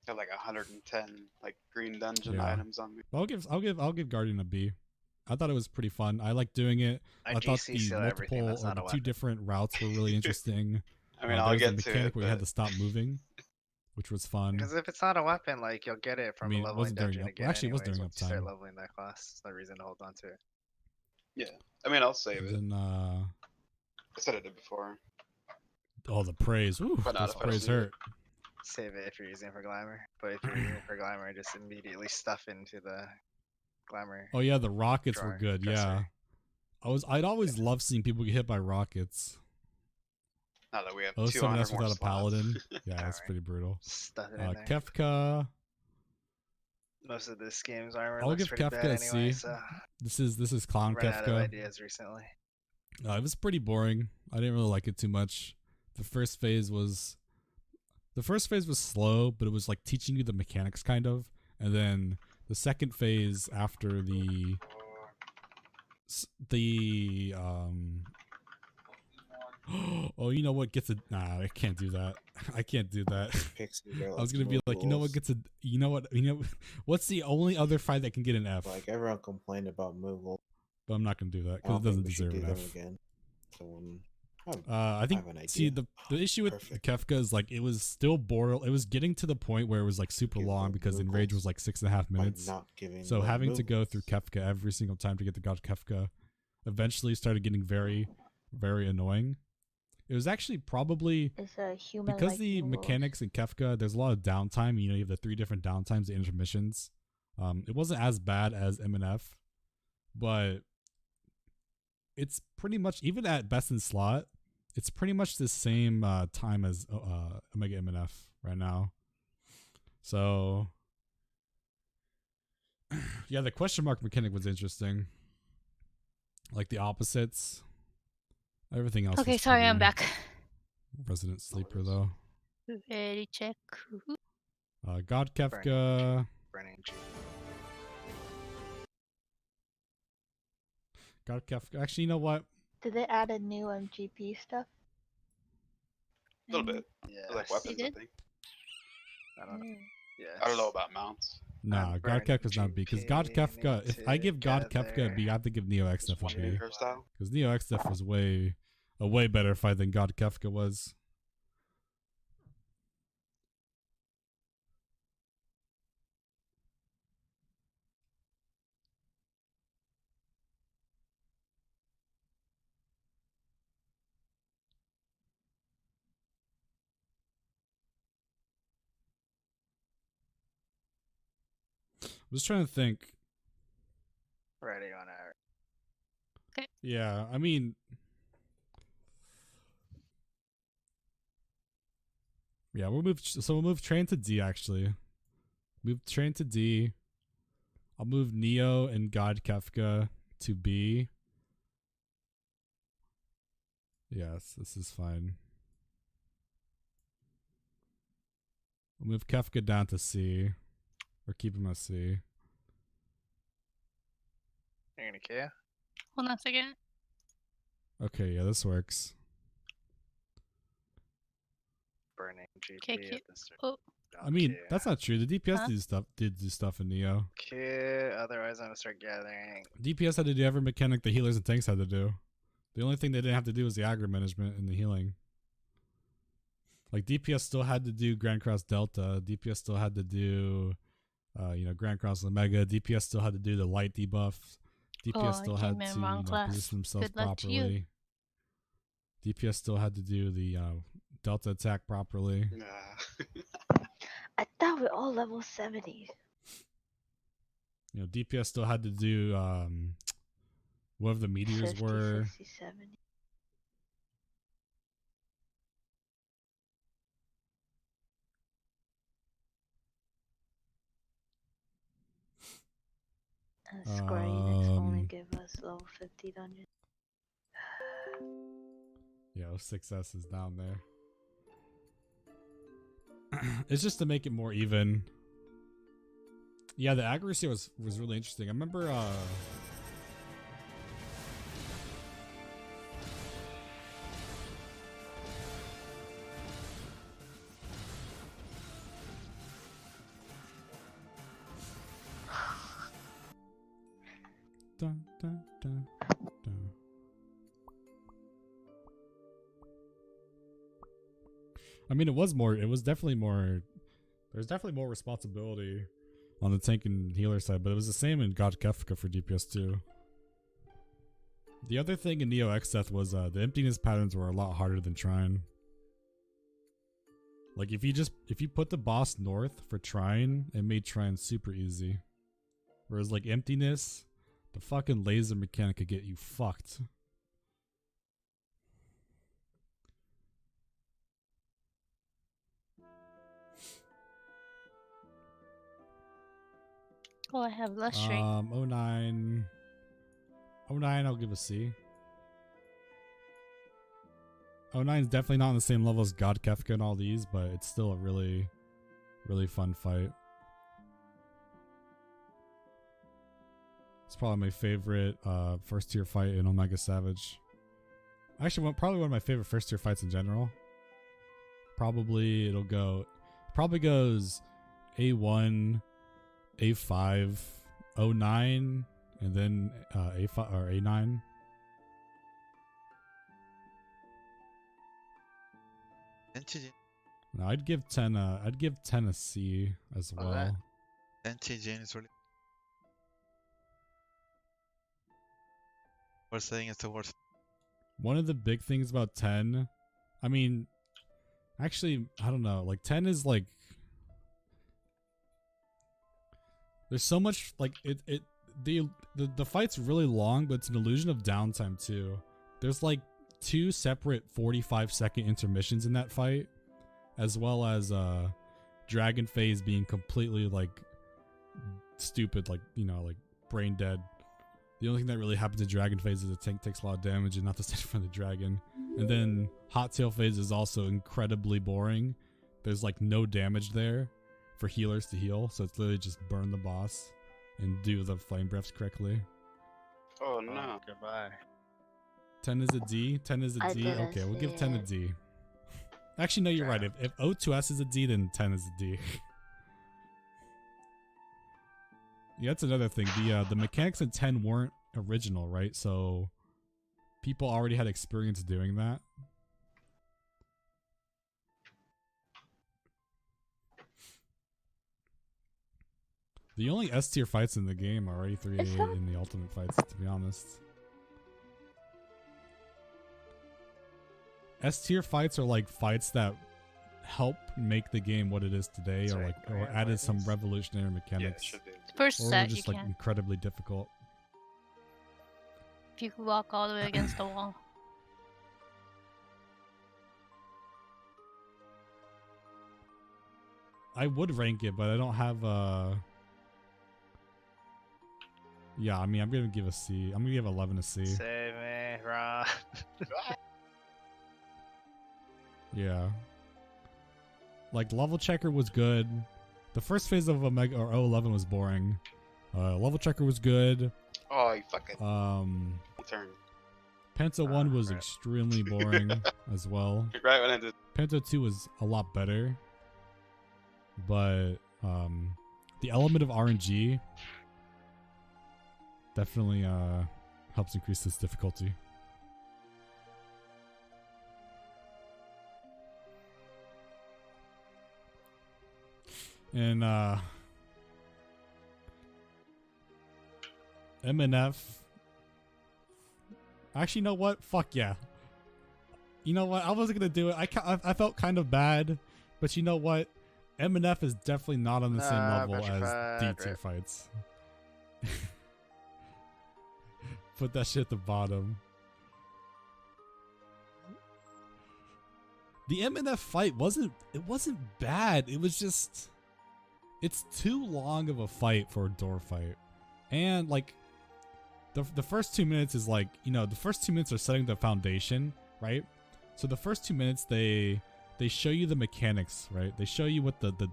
Got like 110 like green dungeon Yeah. items on me. I'll give Guardian a B. I thought it was pretty fun. I liked doing it. I I thought GC the seal everything multiple that's or not the a two weapon. different routes were really interesting. I mean, There I'll was a get to mechanic it, where you had but to stop moving, which was fun. Because if it's not a weapon, like you'll get it I from mean, a it leveling wasn't during dungeon up. again. Actually, it was anyways, during once you start uptime. leveling that class, there's no reason to hold on to it. yeah. I mean, I'll save it. And then, I said I did before. oh, the praise. Ooh, But not those if I don't praise need it. hurt. Save it if you're using it for glamour. But if you're using it for glamour, just immediately stuff into the glamour. Oh yeah, the rockets were Drawer, good. dresser. Yeah, I'd always love seeing people get hit by rockets. Now that we have Oh, 200 7S more without a slots. paladin. Yeah, that's Alright. pretty brutal. Stuff it in there. Kefka. Most of this game's armor I'll looks give pretty Kefka bad a anyway, C. so This is clown run out of Kefka. ideas recently. It was pretty boring. I didn't really like it too much. The first phase was slow, but it was like teaching you the mechanics kind of. And then the second phase after the oh, you know what gets a nah, I can't do that. I can't do that. Pixie Girl I was gonna be like, you know what gets a what's the only other fight that can get an F? Like everyone complained about Moogle. But I'm not gonna do that I because don't it doesn't think we should deserve do an them F. again. So, I think have an see idea. the issue with Perfect. Kefka is like it was still boring. It was getting to the point where it was like super Give long them because Enrage Moogles was like 6.5 by minutes. not giving So them having to go Moogles. through Kefka every single time to get the God Kefka eventually started getting very, very annoying. It was actually probably It's a human because the mechanics in Kefka, there's a lot of downtime. You know, you have the 3 different downtimes, the intermissions. It wasn't as bad as MNF, but it's pretty much, even at best in slot, it's pretty much the same time as Omega MNF right now. So yeah, the question mark mechanic was interesting. Like the opposites. Everything else. Okay, was sorry, I'm pretty back. Resident sleeper though. Ready, check. God Kefka. Burning G. God Kefka. Actually, you know what? Did they add a new MGP stuff? A little bit. Yeah. Like weapons, I did? think. I don't know. Yeah. I don't know about mounts. Nah, I'm God burning Kefka's not B. Because GP God Kefka, if I give God Kefka a together. B, I have to give Neo X Just Def a one B. her style. Because Neo X Def was a way better fight than God Kefka was. I'm just trying to think. Ready on our. Yeah, I mean, yeah, we'll move Train to D actually. Move Train to D. I'll move Neo and God Kefka to B. Yes, this is fine. We'll move Kefka down to C. Or keep him at C. You're gonna kill? Hold on a second. Okay, yeah, this works. Burning GP Okay, at cute. the start. Oh. I mean, that's not true. The DPS Huh? did do stuff in Neo. Okay, otherwise I'm gonna start gathering. DPS had to do every mechanic the healers and tanks had to do. The only thing they didn't have to do was the aggro management and the healing. Like DPS still had to do Grand Cross Delta. DPS still had to do, Grand Cross Omega. DPS still had to do the light debuff. DPS Oh, I still came had in to wrong class. position themselves Good luck to you. properly. DPS still had to do the Delta attack properly. Nah. I thought we're all level 70s. You know, DPS still had to do whatever the meteors 50, were. 60, 70. And Square Enix only give us level 50 dungeons. Yeah, those 6S is down there. It's just to make it more even. Yeah, the accuracy was really interesting. I remember dun, dun, dun, dun. I mean, it was definitely more. There's definitely more responsibility on the tank and healer side, but it was the same in God Kefka for DPS too. The other thing in Neo Exdeath was the emptiness patterns were a lot harder than Trine. Like if you put the boss north for Trine, it made Trine super easy. Whereas like emptiness, the fucking laser mechanic could get you fucked. Oh, I have luxury. 09. 09 I'll give a C. 09 is definitely not on the same level as God Kefka and all these, but it's still a really, really fun fight. It's probably my favorite first tier fight in Omega Savage. Actually, probably one of my favorite first tier fights in general. Probably probably goes A1, A5, 09, and then A5 or A9. No, I'd give 10 a C as Oh, well. that- NTJ is really. We're saying it's the worst. One of the big things about 10, I mean, actually, I don't know, like 10 is like, there's so much, like, the fight's really long, but it's an illusion of downtime too. There's like 2 separate 45-second intermissions in that fight, as well as Dragon Phase being completely like stupid, like, you know, like brain dead. The only thing that really happens in Dragon Phase is the tank takes a lot of damage and not to stand in front of the dragon. And then Hot Tail Phase is also incredibly boring. There's like no damage there for healers to heal, so it's literally just burn the boss and do the flame breaths correctly. Oh no. Goodbye. 10 is a D. 10 is a I D. didn't Okay, we'll see give 10 a it. D. Actually, no, you're right. If O2S is a D, then 10 is a D. Yeah, that's another thing. The mechanics in 10 weren't original, right? So people already had experience doing that. The only S tier fights in the game are A3A in the ultimate fights, to be honest. S tier fights are like fights that help make the game what it is today, Sorry, or like, go or ahead, added some Marcus. revolutionary Yeah, it mechanics, should be. First or were set, you just like can. incredibly difficult. If you could walk all the way against the wall. I would rank it, but I don't have yeah, I mean, I'm gonna give a C. I'm gonna give 11 a C. Save me, Ron. Yeah. Like, Level Checker was good. The first phase of Omega or 011 was boring. Level Checker was good. Oh, you fucking turn. Penta 1 was right. extremely boring as well. Right when I did. Penta 2 was a lot better. But the element of RNG definitely helps increase this difficulty. And MNF. Actually, you know what? Fuck yeah. You know what? I wasn't gonna do it. I felt kind of bad, but you know what? MNF is definitely not on the same Nah, level as petrified, D tier rip. fights. Put that shit at the bottom. The MNF fight wasn't bad. It was just, it's too long of a fight for a door fight. And like the first 2 minutes is like, you know, the first 2 minutes are setting the foundation, right? So the first 2 minutes they show you the mechanics, right? They show you what the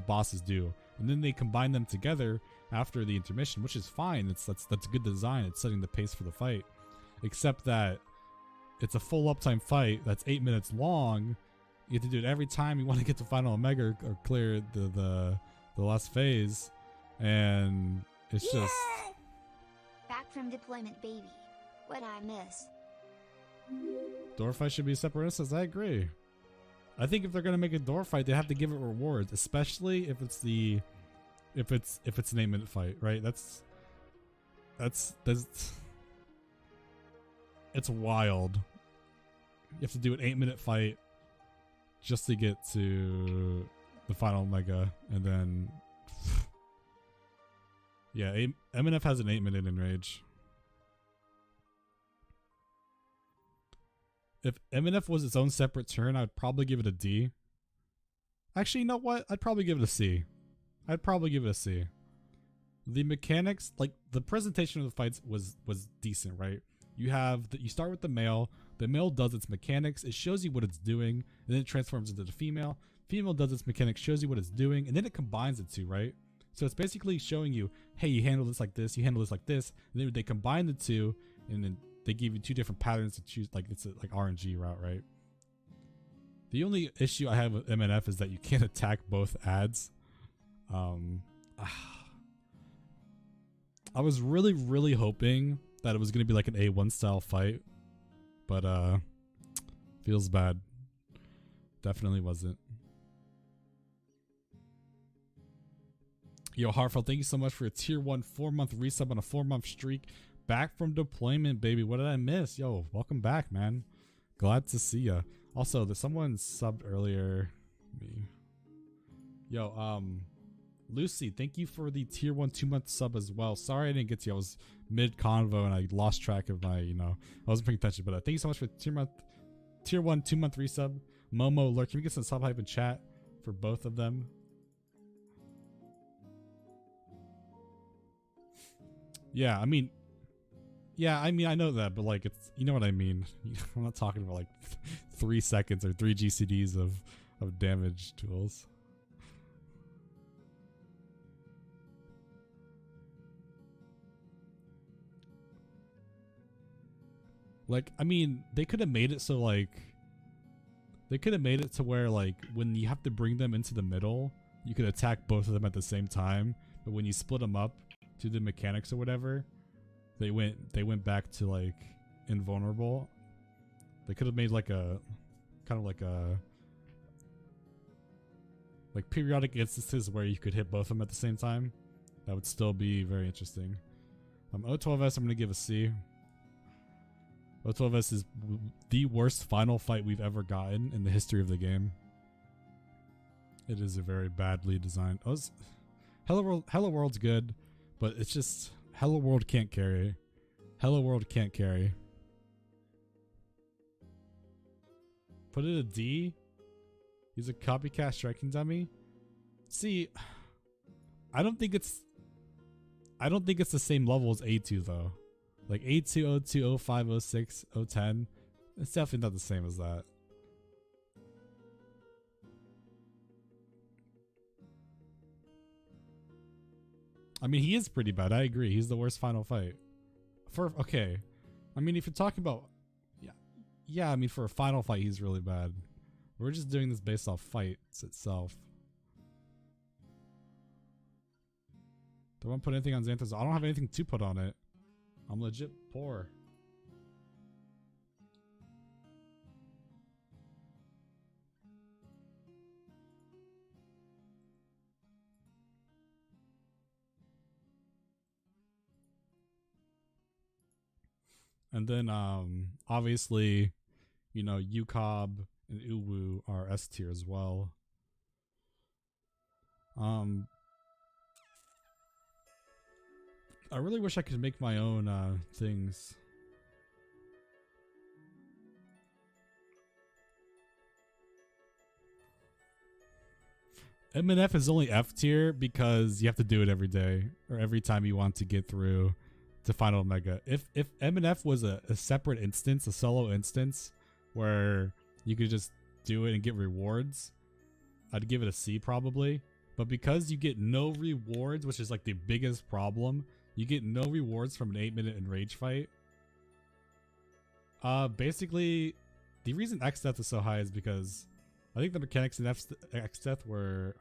bosses do, and then they combine them together after the intermission, which is fine. That's good design. It's setting the pace for the fight. Except that it's a full uptime fight that's 8 minutes long. You have to do it every time you want to get to final Omega or clear the last phase, and it's just from deployment, baby. What I miss. Door fight should be a separate instance. I agree. I think if they're gonna make a door fight, they have to give it rewards, especially if it's an 8-minute fight, right? That's it's wild. You have to do an 8-minute fight just to get to the final mega, and then yeah, MNF has an 8-minute enrage. If MNF was its own separate turn, I'd probably give it a D. Actually, you know what? I'd probably give it a C. The mechanics, like the presentation of the fights was decent, right? You start with the male. The male does its mechanics. It shows you what it's doing, and then it transforms into the female. Female does its mechanics, shows you what it's doing, and then it combines the two, right? So it's basically showing you, hey, you handle this like this, you handle this like this, and then they combine the two, and then they give you two different patterns to choose. Like it's a like RNG route, right? The only issue I have with MNF is that you can't attack both ads. I was really hoping that it was gonna be like an A1 style fight, but feels bad. Definitely wasn't. Yo, Hartfeld, thank you so much for a tier 1 4-month resub on a 4-month streak. Back from deployment, baby. What did I miss? Yo, welcome back, man. Glad to see ya. Also, there's someone subbed earlier. Yo, Lucy, thank you for the tier 1 2-month sub as well. Sorry I didn't get to you. I was mid convo and I lost track of my, I wasn't paying attention. But thank you so much for tier 1 2-month resub. Momo Lurk, can we get some sub hype in chat for both of them? Yeah, I mean, I know that, but like, it's, you know what I mean. I'm not talking about like 3 seconds or 3 GCDs of damage tools. Like, I mean, they could have made it so like, they could have made it to where like when you have to bring them into the middle, you could attack both of them at the same time. But when you split them up to the mechanics or whatever, they went back to like invulnerable. They could have made like a kind of like a like periodic instances where you could hit both of them at the same time. That would still be very interesting. O12S, I'm gonna give a C. O12S is the worst final fight we've ever gotten in the history of the game. It is a very badly designed. Hello World's good, but it's just Hello World can't carry. Hello World can't carry. Put it a D. He's a copycat striking dummy. See, I don't think it's the same level as A2 though. Like A2, O2, O5, O6, O10. It's definitely not the same as that. I mean, he is pretty bad. I agree. He's the worst final fight. Okay. I mean, if you're talking about, yeah. I mean, for a final fight, he's really bad. We're just doing this based off fights itself. Don't want to put anything on Xanthos. I don't have anything to put on it. I'm legit poor. And then obviously, UCOB and Uwu are S tier as well. I really wish I could make my own things. MNF is only F tier because you have to do it every day or every time you want to get through to Final Mega. If MNF was a separate instance, a solo instance where you could just do it and get rewards, I'd give it a C probably. But because you get no rewards, which is like the biggest problem, you get no rewards from an 8-minute enrage fight. Basically, the reason X-Death is so high is because I think the mechanics in X-Death were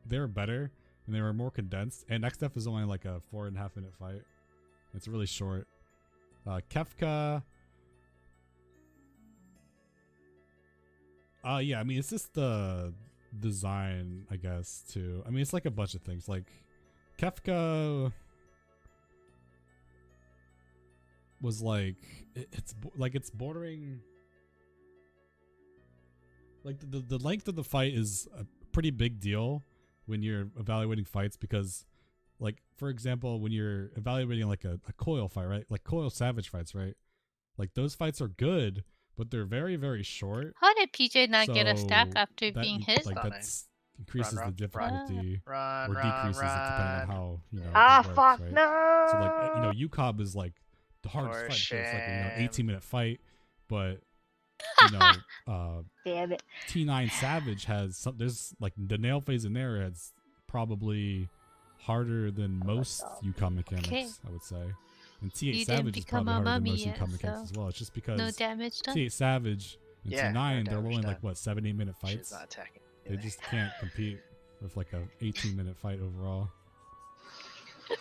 better and they were more condensed. And X-Death is only like a 4.5-minute fight. It's really short. Kefka. Yeah, I mean, it's just the design, I guess, too. I mean, it's like a bunch of things. Like, Kefka was like, it's bordering. Like, the length of the fight is a pretty big deal when you're evaluating fights because, like, for example, when you're evaluating like a coil fight, right? Like coil savage fights, right? Like those fights are good, but they're very, very short. How did PJ not get a stack So after that being you- hit? Like Stunning. that's increases Run, the difficulty Run, or run, decreases it depending on run. how it Ah, works, fuck, right? no! So like UCOB is like the hardest For fight. So it's like shame. 18-minute fight, but Damn it. T9 Savage has some. There's like the nail phase in there has probably harder than most UCOM mechanics, Okay. I would say. And T8 You didn't Savage is become probably a harder than mummy most yet, UCOM mechanics so as well. It's just because no damage done. T8 Savage and Yeah, no T9 they're damage only like done. what 7-8-minute She's fights. not attacking. They just can't compete with like a 18-minute fight overall. Is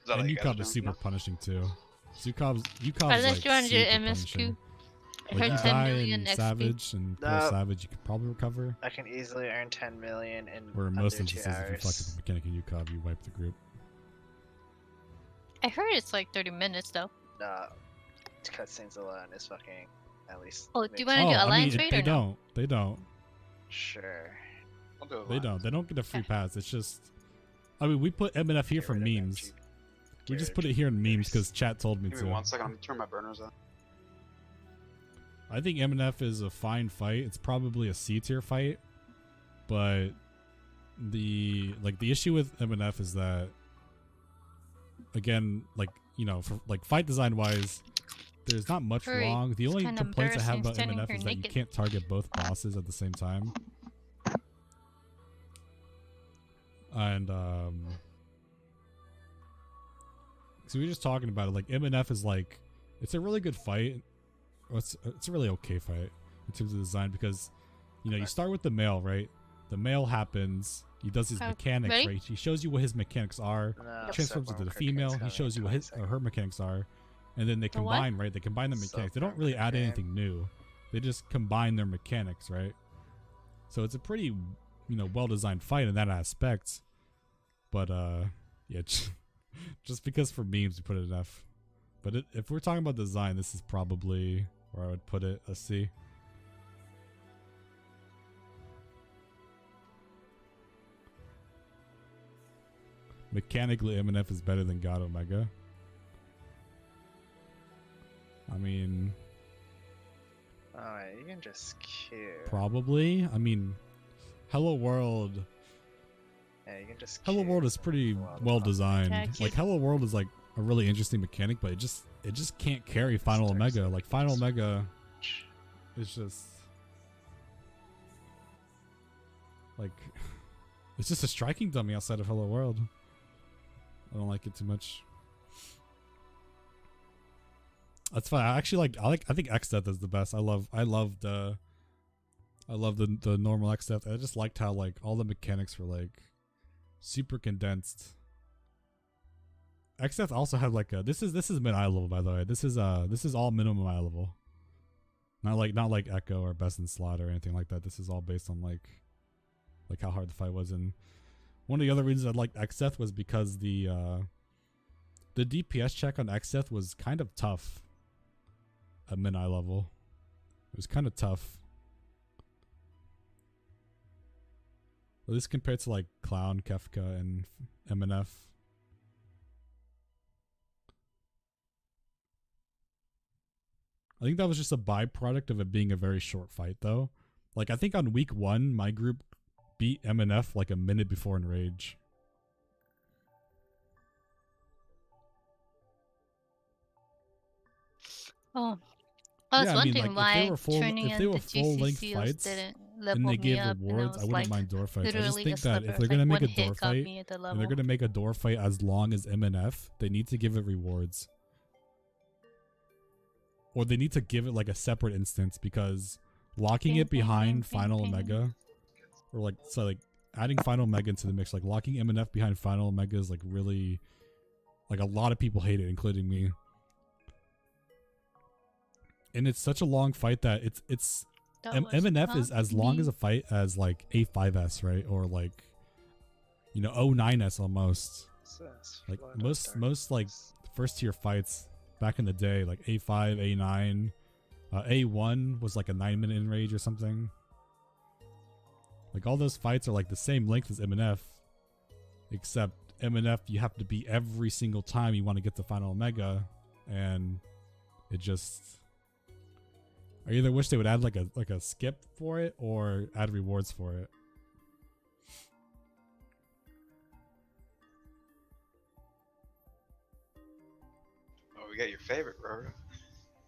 that all And you guys are UCOB is doing super now? punishing too. UCOB's Unless like you're on your super MSQ. punishing. I Like you heard 10 die million in XP. Savage and Coil No. Savage, you could probably recover. I can easily earn 10 million in Where in under most 2 instances, if you fuck hours. up a mechanic in UCOB, you wipe the group. I heard it's like 30 minutes though. No, cutscenes alone is fucking at least. Oh, do you makes- wanna do I Alliance mean, raid they or no? don't. They don't. Sure. I'll do it They live. don't. They don't get a free Okay. pass. It's just. I mean, we put MNF here Get for rid of them memes. cheap- We get just rid put of it here in memes cheaters. because chat told me Give me to. 1 second. I'm gonna turn my burners on. I think MNF is a fine fight. It's probably a C tier fight, but the issue with MNF is that, again, for like fight design wise, there's not much Hurry. wrong. The It's only kinda complaints I have embarrassing about standing MNF here is that you naked. can't target both bosses at the same time. And so we were just talking about it. Like MNF is like, it's a really good fight. Well, it's a really okay fight in terms of design because, you start with the male, right? The male happens. He does his mechanics, ready? right? He shows you what his mechanics are. No, Transforms Step into the One female. Cricket's He coming shows in you what 20 his or her mechanics are, and then they The what? combine, right? They combine the mechanics. They don't really add Cricket. anything new. They just combine their mechanics, right? So it's a pretty, well-designed fight in that aspect. But yeah, just because for memes we put it an F. But if we're talking about design, this is probably where I would put it, a C. Mechanically, MNF is better than God Omega. I mean, Alright, you can just queue. probably. I mean, Hello World. Yeah, you can just Hello queue. World is pretty Well, well designed. Taxi. Like Hello World is like a really interesting mechanic, but it just can't carry Final Starts Omega. like Like Final this. Omega is just like it's just a striking dummy outside of Hello World. I don't like it too much. That's fine. I think X Death is the best. I love the normal X Death. I just liked how like all the mechanics were like super condensed. X Death also had like a this is mid eye level, by the way. This is all minimum eye level. Not like Echo or Best in Slot or anything like that. This is all based on like how hard the fight was. And one of the other reasons I liked X Death was because the DPS check on X Death was kind of tough at mid eye level. It was kind of tough. At least compared to like Clown, Kefka, and MNF. I think that was just a byproduct of it being a very short fight, though. Like, I think on week 1, my group beat MNF like a minute before in Rage. Oh, I was Yeah, I mean, wondering like, if they why were full- turning if they were into full-length GC fights didn't And level they me gave up, and rewards, I wouldn't like, mind door fights. I just literally think a that slipper. if they're Like, gonna make one a hit door got fight, me at the and they're level. gonna make a door fight as long as MNF, they need to give it rewards. Or they need to give it like a separate instance, because locking Bing, it bing, behind bing, bing, Final bing. Omega, or like adding Final Omega into the mix, like locking MNF behind Final Omega is like really Like a lot of people hate it, including me. And it's such a long fight that it's That was MNF not is as long me. as a fight as like A5S, right? Or like, you know, O9S almost. Like most like first tier fights back in the day, like A5, A9, A1 was like a 9-minute enrage or something. Like all those fights are like the same length as MNF, except MNF you have to beat every single time you want to get to final Omega, and it just. I either wish they would add like a skip for it or add rewards for it. Oh, we got your favorite, bro.